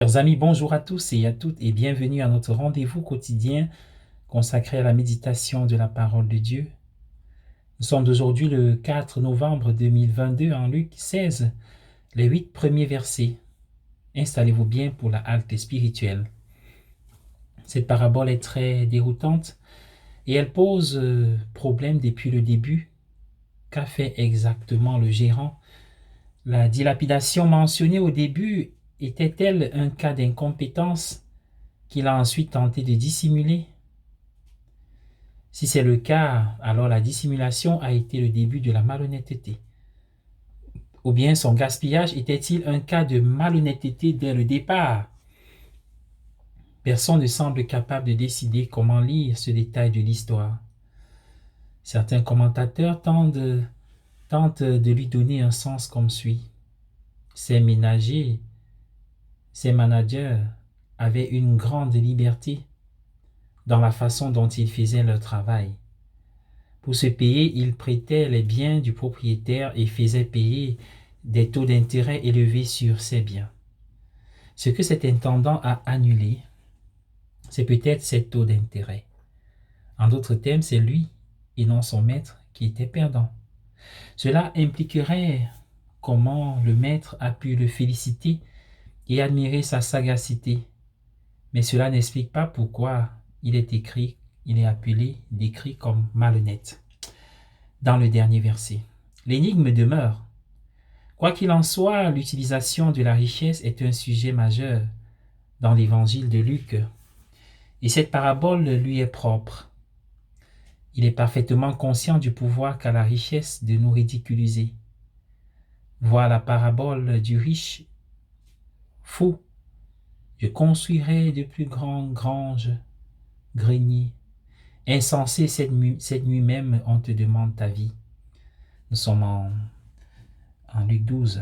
Chers amis, bonjour à tous et à toutes et bienvenue à notre rendez-vous quotidien consacré à la méditation de la parole de Dieu. Nous sommes aujourd'hui le 4 novembre 2022 en Luc 16, les 8 premiers versets. Installez-vous bien pour la halte spirituelle. Cette parabole est très déroutante et elle pose problème depuis le début. Qu'a fait exactement le gérant? La dilapidation mentionnée au début était-elle un cas d'incompétence qu'il a ensuite tenté de dissimuler? Si c'est le cas, alors la dissimulation a été le début de la malhonnêteté. Ou bien son gaspillage était-il un cas de malhonnêteté dès le départ? Personne ne semble capable de décider comment lire ce détail de l'histoire. Certains commentateurs tentent de lui donner un sens comme suit. Ces managers avaient une grande liberté dans la façon dont ils faisaient leur travail. Pour se payer, ils prêtaient les biens du propriétaire et faisaient payer des taux d'intérêt élevés sur ces biens. Ce que cet intendant a annulé, c'est peut-être ces taux d'intérêt. En d'autres termes, c'est lui et non son maître qui était perdant. Cela impliquerait comment le maître a pu le féliciter et admirer sa sagacité. Mais cela n'explique pas pourquoi il est appelé, décrit comme malhonnête. Dans le dernier verset, l'énigme demeure. Quoi qu'il en soit, l'utilisation de la richesse est un sujet majeur dans l'évangile de Luc. Et cette parabole lui est propre. Il est parfaitement conscient du pouvoir qu'a la richesse de nous ridiculiser. Voir la parabole du riche fou. Je construirai de plus grandes granges, greniers. Insensé, cette nuit même, on te demande ta vie. Nous sommes en Luc 12.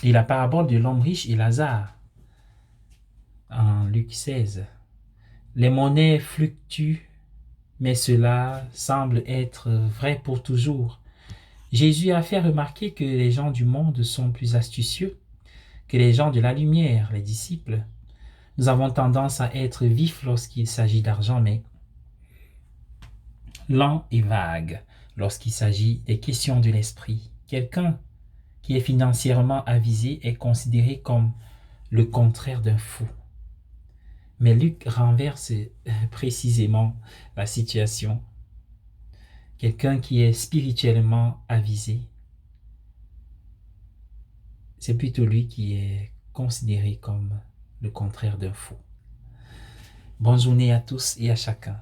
Et la parabole de l'homme riche et Lazare, en Luc 16. Les monnaies fluctuent, mais cela semble être vrai pour toujours. Jésus a fait remarquer que les gens du monde sont plus astucieux que les gens de la lumière, les disciples. Nous avons tendance à être vifs lorsqu'il s'agit d'argent, mais lents et vagues lorsqu'il s'agit des questions de l'esprit. Quelqu'un qui est financièrement avisé est considéré comme le contraire d'un fou. Mais Luc renverse précisément la situation. Quelqu'un qui est spirituellement avisé, c'est plutôt lui qui est considéré comme le contraire d'un fou. Bonne journée à tous et à chacun.